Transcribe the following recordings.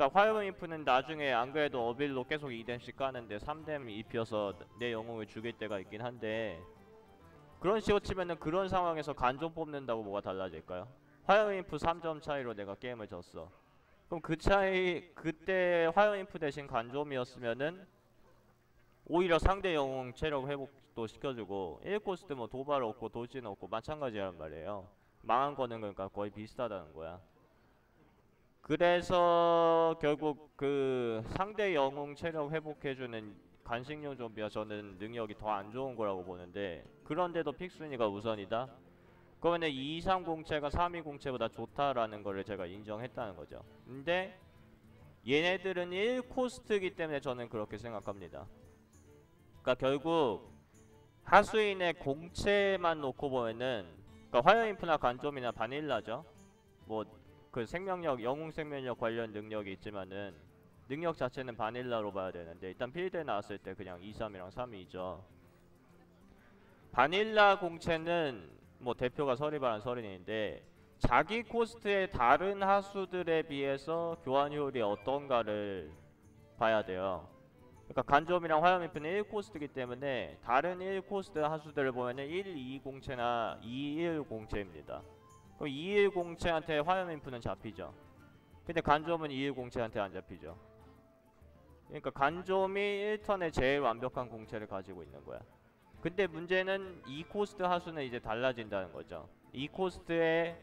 그러니까 화염인프는 나중에 안 그래도 어빌로 계속 2뎀씩 까는데 3뎀 입혀서 내 영웅을 죽일 때가 있긴 한데, 그런 식으로 치면은 그런 상황에서 간좀 뽑는다고 뭐가 달라질까요? 화염인프 3점 차이로 내가 게임을 졌어. 그럼 그 차이, 그때 화염인프 대신 간좀이었으면은 오히려 상대 영웅 체력 회복도 시켜주고 1코스트 뭐 도발 없고 돌진 없고 마찬가지란 말이에요. 망한 거는 그러니까 거의 비슷하다는 거야. 그래서 결국 그 상대 영웅 체력 회복해주는 간식용 좀비가 저는 능력이 더 안 좋은 거라고 보는데, 그런데도 픽순위가 우선이다? 그러면 230 공채가 320 공채보다 좋다라는 거를 제가 인정했다는 거죠. 근데 얘네들은 1코스트이기 때문에 저는 그렇게 생각합니다. 그러니까 결국 하수인의 공채만 놓고 보면은, 그러니까 화염인프나 간좀이나 바닐라죠. 뭐 그 생명력, 영웅 생명력 관련 능력이 있지만은 능력 자체는 바닐라로 봐야 되는데, 일단 필드에 나왔을 때 그냥 2, 3이랑 3이 죠. 바닐라 공채는 뭐 대표가 서리바란 서린인데, 자기 코스트의 다른 하수들에 비해서 교환 효율이 어떤가를 봐야 돼요. 그러니까 간점이랑 화염인프는 1코스트이기 때문에 다른 1코스트 하수들을 보면은 1, 2 공채나 2, 1 공채입니다. 그럼 2, 1 공채한테 화염인프는 잡히죠. 근데 간점은 2, 1 공채한테 안 잡히죠. 그러니까 간점이 1턴에 제일 완벽한 공채를 가지고 있는 거야. 근데 문제는 2코스트 하수는 이제 달라진다는 거죠. 2코스트에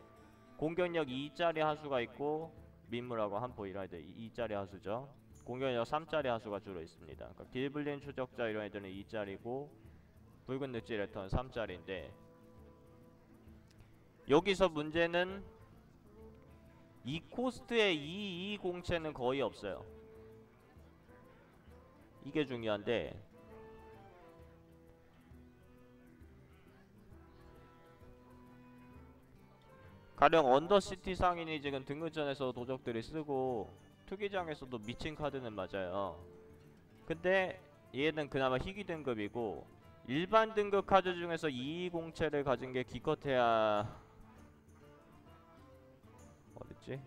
공격력 2짜리 하수가 있고, 민무라고 한포 이런 애들 2짜리 하수죠. 공격력 3짜리 하수가 주로 있습니다. 그러니까 길블린 추적자 이런 애들은 2짜리고, 붉은 늑지 레터는 3짜리인데, 여기서 문제는 2코스트에 2 공채는 거의 없어요. 이게 중요한데, 가령 언더시티 상인이 지금 등급전에서 도적들이 쓰고 투기장에서도 미친 카드는 맞아요. 근데 얘는 그나마 희귀 등급이고, 일반 등급 카드 중에서 2공채를 가진 게 기껏해야 어딨지?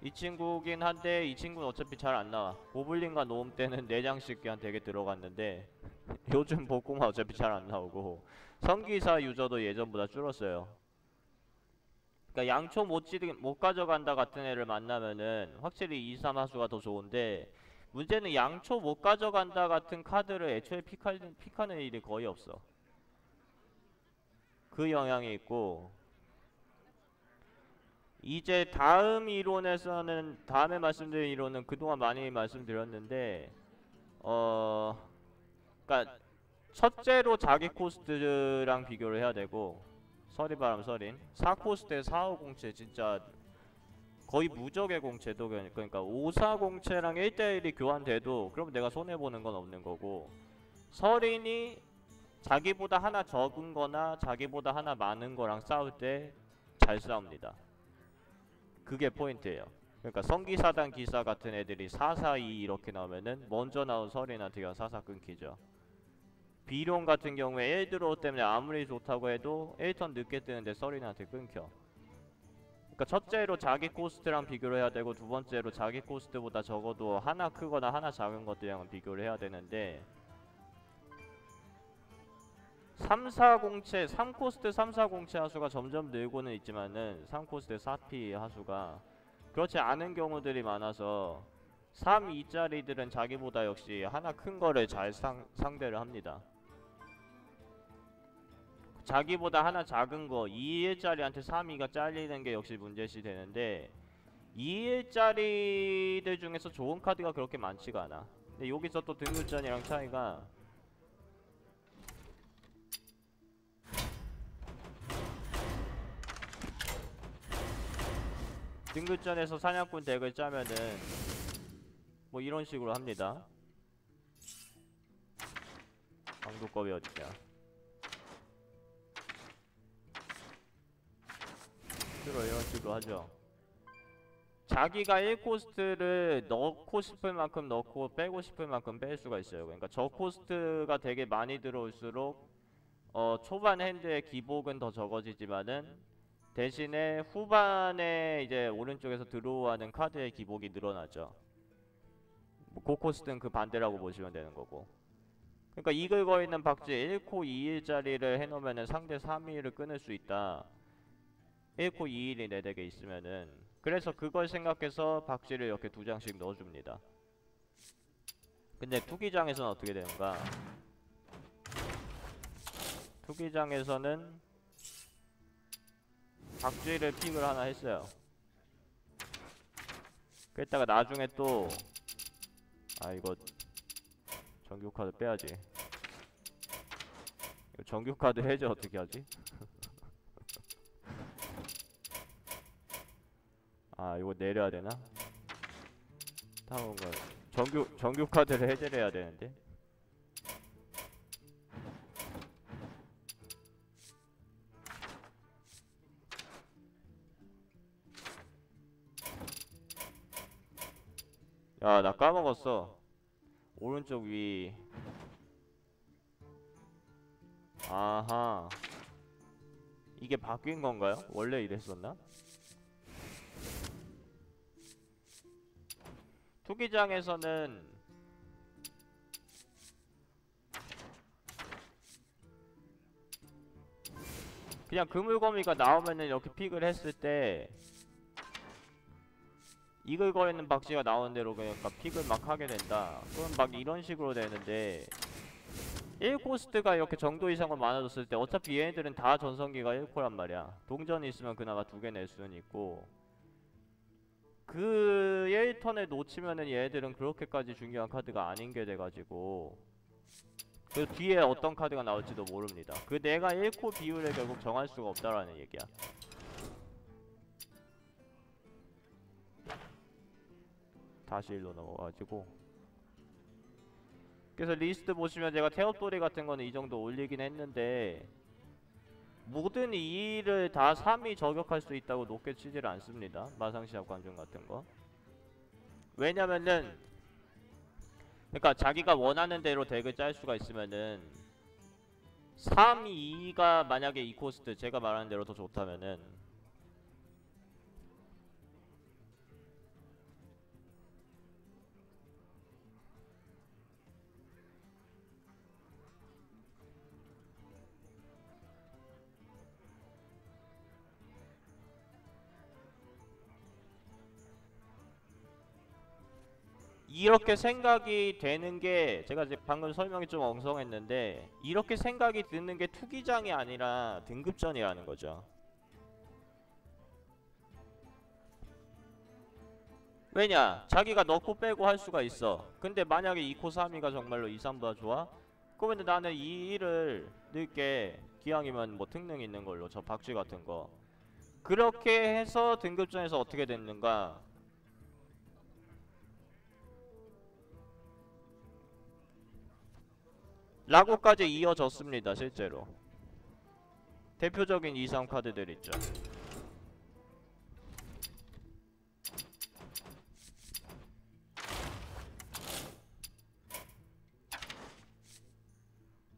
이 친구긴 한데, 이 친구는 어차피 잘 안 나와. 고블린과 노움 때는 4장씩 그냥 되게 들어갔는데 요즘 복구만 어차피 잘 안 나오고, 성기사 유저도 예전보다 줄었어요. 그러니까 양초 못 가져간다 같은 애를 만나면은 확실히 2, 3 하수가 더 좋은데, 문제는 양초 못 가져간다 같은 카드를 애초에 픽하는 일이 거의 없어. 그 영향이 있고, 이제 다음 이론에서는, 다음에 말씀드린 이론은 그동안 많이 말씀드렸는데, 그러니까 첫째로 자기 코스트랑 비교를 해야 되고, 서리바람 서린 4코스트에 4507 진짜 거의 무적의 공채도, 그러니까 54공채랑 1대1이 교환돼도 그럼 내가 손해보는 건 없는 거고, 서린이 자기보다 하나 적은 거나 자기보다 하나 많은 거랑 싸울 때 잘 싸웁니다. 그게 포인트예요. 그러니까 성기사단 기사 같은 애들이 442 이렇게 나오면은 먼저 나온 서린한테 그냥 사사 끊기죠. 비룡 같은 경우에 1드로우 때문에 아무리 좋다고 해도 1턴 늦게 뜨는데 서린한테 끊겨. 그러니까 첫째로 자기 코스트랑 비교를 해야 되고, 두 번째로 자기 코스트보다 적어도 하나 크거나 하나 작은 것들이랑 비교를 해야 되는데, 3코스트 340채 하수가 점점 늘고는 있지만은 3코스트 4P 하수가 그렇지 않은 경우들이 많아서 3, 2짜리들은 자기보다 역시 하나 큰 거를 잘 상대를 합니다. 자기보다 하나 작은 거 2일짜리한테 3위가 잘리는 게 역시 문제시 되는데, 2일짜리들 중에서 좋은 카드가 그렇게 많지가 않아. 근데 여기서 또 등급전이랑 차이가, 등급전에서 사냥꾼 덱을 짜면은 뭐 이런 식으로 합니다. 강도급이 어디냐, 주로 이런 식으로 하죠. 자기가 1코스트를 넣고 싶을 만큼 넣고 빼고 싶을 만큼 뺄 수가 있어요. 그러니까 저 코스트가 되게 많이 들어올수록 초반 핸드의 기복은 더 적어지지만은 대신에 후반에 이제 오른쪽에서 드로우하는 카드의 기복이 늘어나죠. 뭐 고코스트는 그 반대라고 보시면 되는 거고. 그러니까 이글 거 있는 박쥐 1코 2일짜리를 해놓으면은 상대 3일을 끊을 수 있다. 1코 2일이 내 덱에 있으면은. 그래서 그걸 생각해서 박쥐를 이렇게 2장씩 넣어줍니다. 근데 투기장에서는 어떻게 되는가? 투기장에서는 박쥐를 픽을 하나 했어요. 그랬다가 나중에 또 이거 정규카드 빼야지. 이거 정규카드 해제 어떻게 하지? 이거 내려야 되나? 다음 건 정규카드를 해제를 해야 되는데. 야, 나 까먹었어. 오른쪽 위. 아하. 이게 바뀐 건가요? 원래 이랬었나? 투기장에서는 그냥 그물거미가 나오면은 이렇게 픽을 했을 때 이글거리는 박쥐가 나오는 대로 그러니까 픽을 막 하게 된다. 그럼 막 이런 식으로 되는데 1코스트가 이렇게 정도 이상으로 많아졌을 때 어차피 얘네들은 다 전성기가 1코란 말이야. 동전이 있으면 그나마 2개 낼 수는 있고 그 1턴을 놓치면은 얘네들은 그렇게까지 중요한 카드가 아닌 게 돼가지고 그 뒤에 어떤 카드가 나올지도 모릅니다. 그 내가 1코 비율을 결국 정할 수가 없다라는 얘기야. 다시 일로 넘어가가지고 그래서 리스트 보시면 제가 태엽돌이 같은 거는 이 정도 올리긴 했는데 모든 2를 다 3이 저격할 수 있다고 높게 치지를 않습니다. 마상시합 관중 같은 거. 왜냐면은 그러니까 자기가 원하는 대로 덱을 짤 수가 있으면은 3, 2가 만약에 2코스트 제가 말하는 대로 더 좋다면은 이렇게 생각이 되는 게 제가 이제 방금 설명이 좀 엉성했는데 이렇게 생각이 드는 게 투기장이 아니라 등급전이라는 거죠. 왜냐? 자기가 넣고 빼고 할 수가 있어. 근데 만약에 2코 3위가 정말로 2, 3보다 좋아? 그러면 나는 2, 1을 넣을게. 기왕이면 뭐 특능 있는 걸로 저 박쥐 같은 거. 그렇게 해서 등급전에서 어떻게 됐는가? 라고까지 이어졌습니다. 실제로 대표적인 2, 3 카드들 있죠.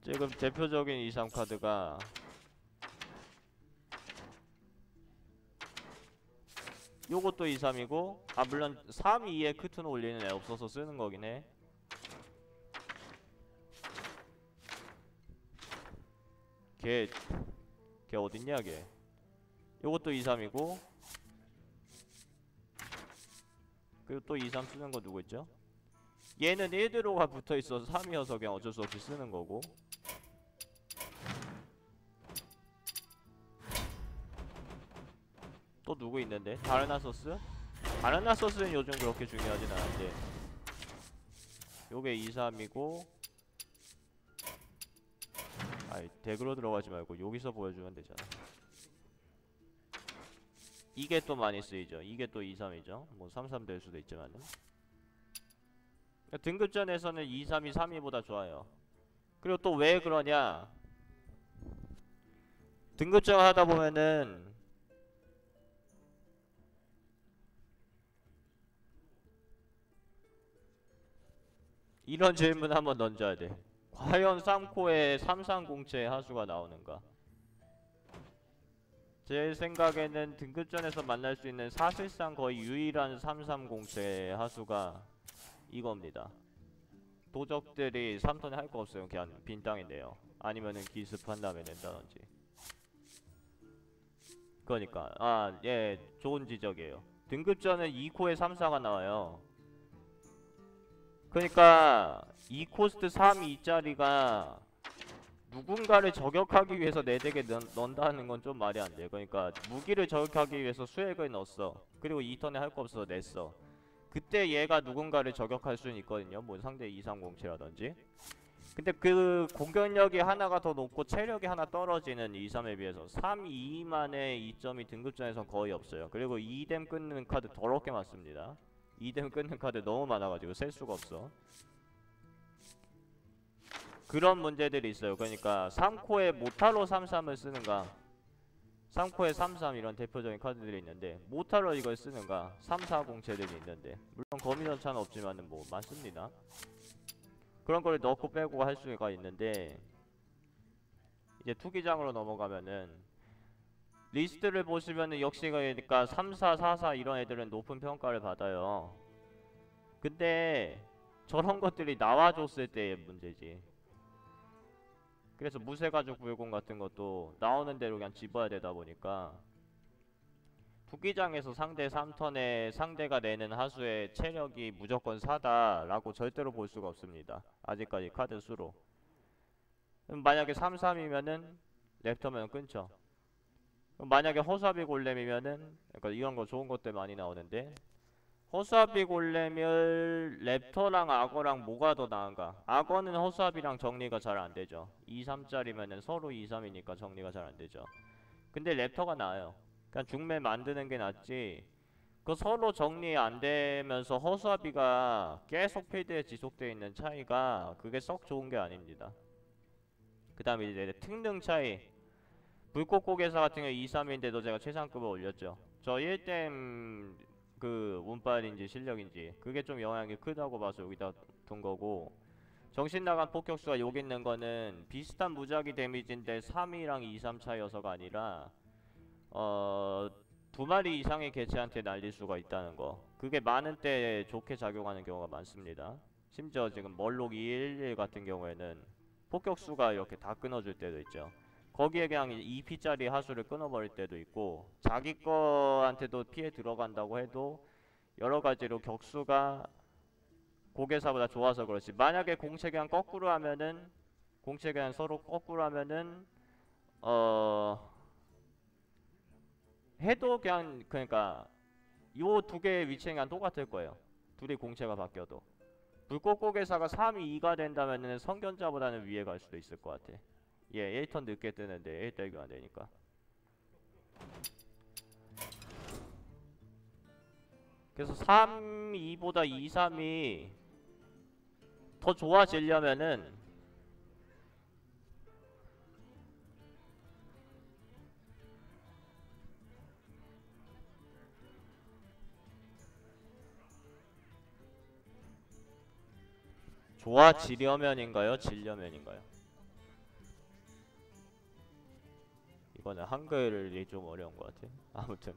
지금 대표적인 2, 3 카드가 요것도 2, 3이고 물론 3, 2에 크트는 올리는 애 없어서 쓰는 거긴 해. 걔 어딨냐 걔. 요것도 2, 3이고 그리고 또 2, 3 쓰는 거 누구 있죠? 얘는 1드로가 붙어있어서 3이어서 그냥 어쩔 수 없이 쓰는 거고 또 누구 있는데? 다르나소스? 다르나소스는 요즘 그렇게 중요하진 않은데 요게 2, 3이고 덱으로 들어가지 말고 여기서 보여주면 되잖아. 이게 또 많이 쓰이죠. 이게 또 2, 3이죠. 뭐 3, 3 될 수도 있지만은 등급전에서는 2, 3이 3위보다 좋아요. 그리고 또 왜 그러냐? 등급전 하다 보면은 이런 질문 한번 던져야 돼. 과연 3코에 330채의 하수가 나오는가? 제 생각에는 등급전에서 만날 수 있는 사실상 거의 유일한 330제 하수가 이겁니다. 도적들이 3턴에 할 거 없어요. 그냥 빈 땅인데요. 아니면은 기습한 다음에 낸다든지. 그러니까 예, 좋은 지적이에요. 등급전은 2코에 3사가 나와요. 그러니까 2코스트 3, 2짜리가 누군가를 저격하기 위해서 내 덱에 넣는다는 건 좀 말이 안 돼요. 그러니까 무기를 저격하기 위해서 수액을 넣었어. 그리고 2턴에 할 거 없어서 냈어. 그때 얘가 누군가를 저격할 수는 있거든요. 뭐 상대 2307라든지. 근데 그 공격력이 하나가 더 높고 체력이 하나 떨어지는 2-3에 비해서 3-2만의 이점이 등급전에선 거의 없어요. 그리고 2뎀 끊는 카드 더럽게 많습니다. 2뎀 끊는 카드 너무 많아가지고 셀 수가 없어. 그런 문제들이 있어요. 그러니까 3코에 모타로 3-3을 쓰는가, 3코에 3-3 이런 대표적인 카드들이 있는데 모타로 이걸 쓰는가, 3-4공체들이 있는데 물론 거미전차는 없지만은 뭐 많습니다. 그런 걸 넣고 빼고 할 수가 있는데, 이제 투기장으로 넘어가면은 리스트를 보시면은 역시 그러니까 3-4, 4-4 이런 애들은 높은 평가를 받아요. 근데 저런 것들이 나와줬을 때의 문제지. 그래서 무쇠가죽 불공 같은 것도 나오는 대로 그냥 집어야 되다 보니까 투기장에서 상대 3턴에 상대가 내는 하수의 체력이 무조건 4다라고 절대로 볼 수가 없습니다. 아직까지 카드 수로. 만약에 3-3이면은 랩터면 끊죠. 만약에 허수아비 골렘이면은, 그러니까 이런 거 좋은 것들 많이 나오는데, 허수아비 골렘을 랩터랑 악어랑 뭐가 더 나은가? 악어는 허수아비랑 정리가 잘 안되죠. 2-3짜리면은 서로 2-3이니까 정리가 잘 안되죠. 근데 랩터가 나아요. 그냥 중매 만드는 게 낫지, 그 서로 정리 안되면서 허수아비가 계속 필드에 지속되어 있는 차이가 그게 썩 좋은 게 아닙니다. 그 다음에 이제 특능 차이. 불꽃고개사 같은 경우 2-3인데도 제가 최상급을 올렸죠. 저 1댐 그 운빨인지 실력인지 그게 좀 영향이 크다고 봐서 여기다 둔 거고, 정신나간 폭격수가 여기 있는 거는 비슷한 무작위 데미지인데 3이랑 2-3 차이여서가 아니라 두 마리 이상의 개체한테 날릴 수가 있다는 거. 그게 많은 때 좋게 작용하는 경우가 많습니다. 심지어 지금 멀록 211 같은 경우에는 폭격수가 이렇게 다 끊어줄 때도 있죠. 거기에 그냥 2P짜리 하수를 끊어버릴 때도 있고, 자기 거한테도 피해 들어간다고 해도 여러가지로 격수가 고개사보다 좋아서 그렇지, 만약에 공체 그냥 거꾸로 하면은, 공체 그냥 서로 거꾸로 하면은 해도 그냥, 그러니까 요 두 개의 위치는 그냥 똑같을 거예요. 둘이 공체가 바뀌어도. 불꽃고개사가 3-2가 된다면은 성견자보다는 위에 갈 수도 있을 것 같아. 예, 1턴 늦게 뜨는데 1대1 교환되니까. 그래서 3-2보다 2-3이 더 좋아지려면은 좋아지려면인가요? 질려면인가요? 이거는 한글이 좀 어려운 것 같아. 아무튼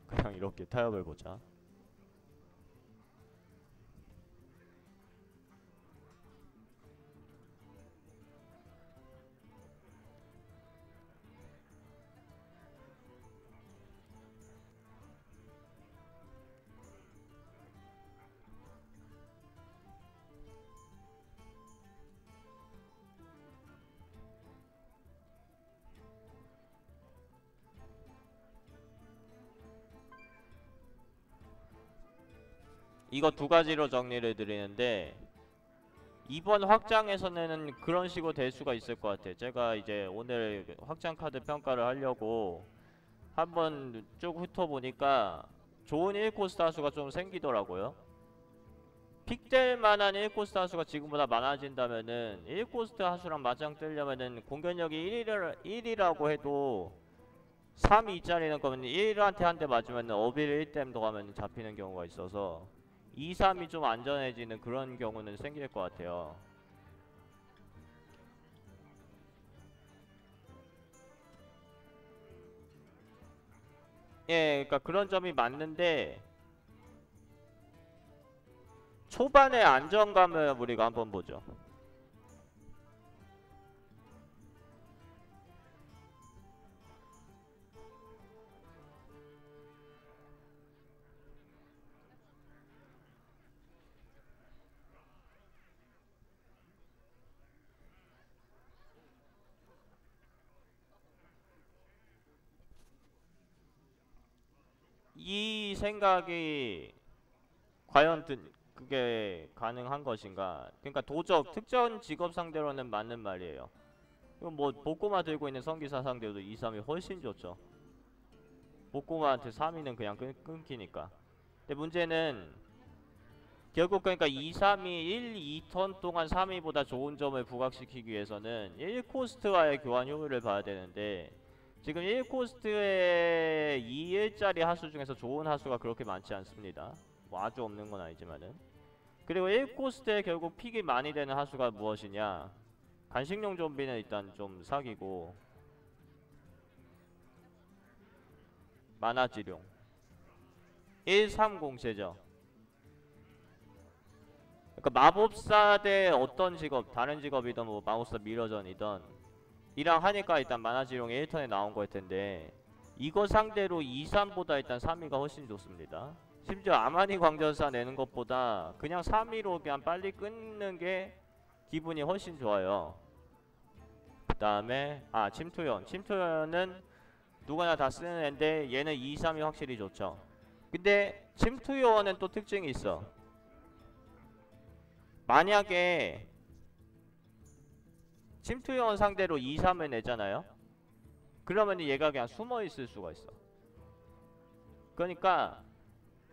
그냥 이렇게 타협을 보자. 이거 두 가지로 정리를 드리는데, 이번 확장에서는 그런 식으로 될 수가 있을 것 같아. 제가 이제 오늘 확장 카드 평가를 하려고 한번 쭉 훑어보니까 좋은 1코스트 하수가 좀 생기더라고요. 픽될 만한 1코스트 하수가 지금보다 많아진다면은 1코스트 하수랑 맞짱 뜨려면은 공격력이 1이라고 해도 3-2짜리는 거면 1한테 한 대 맞으면 어빌 1댐 더 가면 잡히는 경우가 있어서 2-3이 좀 안전해지는 그런 경우는 생길 것 같아요. 예, 그러니까 그런 점이 맞는데 초반의 안정감을 우리가 한번 보죠. 이 생각이 과연 그게 가능한 것인가? 그러니까 도적 특정 직업 상대로는 맞는 말이에요. 이건 뭐 복고마 들고 있는 성기사 상대도 2, 3이 훨씬 좋죠. 복고마한테 3위는 그냥 끊기니까. 근데 문제는 결국 그러니까 2, 3위 1, 2턴 동안 3위보다 좋은 점을 부각시키기 위해서는 1코스트와의 교환 효율을 봐야 되는데 지금 1코스트의 2일짜리 하수 중에서 좋은 하수가 그렇게 많지 않습니다. 뭐 아주 없는 건 아니지만은. 그리고 1코스트에 결국 픽이 많이 되는 하수가 무엇이냐? 간식용 좀비는 일단 좀 사기고 만화지룡 130세죠. 그러니까 마법사 대 어떤 직업, 다른 직업이든 뭐 마법사 미러전이든 이랑 하니까 일단 만화지룡이 1턴에 나온 거일 텐데 이거 상대로 2, 3보다 일단 3위가 훨씬 좋습니다. 심지어 아마니 광전사 내는 것보다 그냥 3위로 그냥 빨리 끊는 게 기분이 훨씬 좋아요. 그 다음에 침투연. 침투연은 누구나 다 쓰는 앤데 얘는 2, 3이 확실히 좋죠. 근데 침투요원은 또 특징이 있어. 만약에 침투요원 상대로 2, 3을 내잖아요. 그러면 얘가 그냥 숨어있을 수가 있어. 그러니까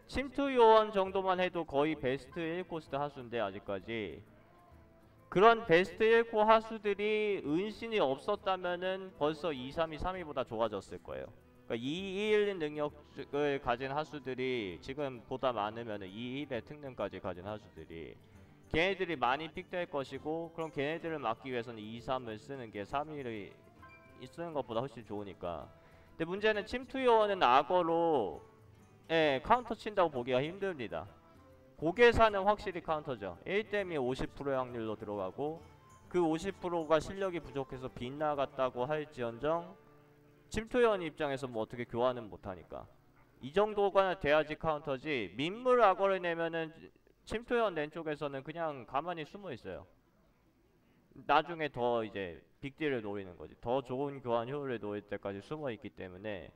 침투요원 정도만 해도 거의 베스트 1코스트 하수인데 아직까지 그런 베스트 1코 하수들이 은신이 없었다면은 벌써 2, 3이 3위보다 좋아졌을 거예요. 그러니까 2, 1 능력을 가진 하수들이 지금 보다 많으면은 2, 1의 특능까지 가진 하수들이 걔네들이 많이 픽될 것이고 그럼 걔네들을 막기 위해서는 2, 3을 쓰는 게 3위를 쓰는 것보다 훨씬 좋으니까. 근데 문제는 침투요원은 악어로 카운터 친다고 보기가 힘듭니다. 고개사는 확실히 카운터죠. 1댐이 50%의 확률로 들어가고 그 50%가 실력이 부족해서 빗나갔다고 할지언정 침투요원 입장에서 뭐 어떻게 교환은 못하니까 이 정도가 돼야지 카운터지. 민물 악어를 내면은 침투요원 낸 쪽에서는 그냥 가만히 숨어 있어요. 나중에 더 이제 빅딜을 노리는 거지. 더 좋은 교환 효율을 노릴 때까지 숨어 있기 때문에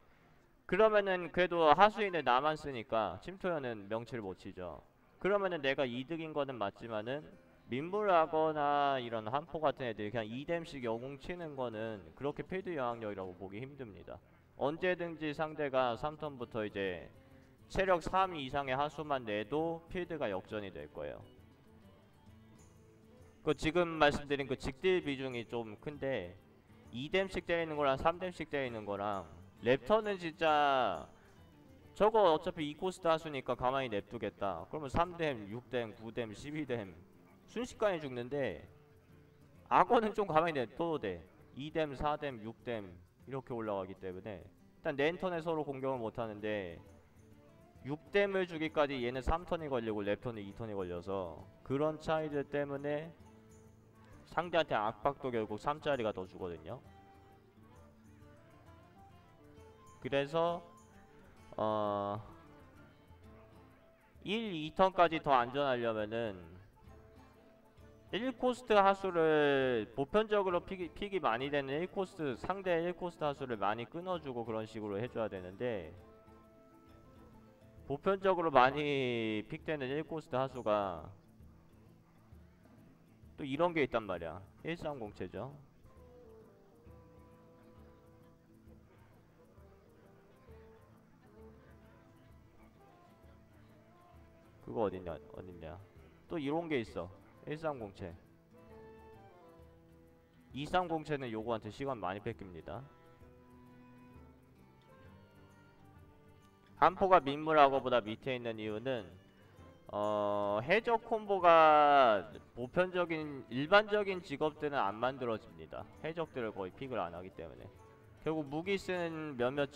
그러면은 그래도 하수인을 나만 쓰니까 침투요원은 명치를 못 치죠. 그러면은 내가 이득인 거는 맞지만은 민물하거나 이런 한포 같은 애들이 그냥 2댐씩 영웅 치는 거는 그렇게 필드 영향력이라고 보기 힘듭니다. 언제든지 상대가 3턴부터 이제 체력 3 이상의 하수만 내도 필드가 역전이 될 거예요. 그 지금 말씀드린 그 직딜 비중이 좀 큰데 2댐씩 때리는 거랑 3댐씩 때리는 거랑 랩터는 진짜 저거 어차피 2코스트 하수니까 가만히 냅두겠다. 그러면 3댐, 6댐, 9댐, 12댐 순식간에 죽는데 악어는 좀 가만히 냅둬도 돼. 2댐, 4댐, 6댐 이렇게 올라가기 때문에 일단 랜턴에 서로 공격을 못하는데 6댐을 주기까지 얘는 3턴이 걸리고 랩턴은 2턴이 걸려서 그런 차이들 때문에 상대한테 압박도 결국 3짜리가 더 주거든요. 그래서 1, 2턴까지 더 안전하려면은 1코스트 하수를 보편적으로 픽이 많이 되는 1코스트 상대 1코스트 하수를 많이 끊어주고 그런 식으로 해줘야 되는데 보편적으로 많이 픽되는 1코스트 하수가 또 이런 게 있단 말이야. 1307죠. 그거 어딨냐 또 이런 게 있어. 1307 2307는 요거한테 시간 많이 뺏깁니다. 한포가 민물악어보다 밑에 있는 이유는 해적 콤보가 보편적인 일반적인 직업들은 안 만들어집니다. 해적들을 거의 픽을 안 하기 때문에 결국 무기 쓰는 몇몇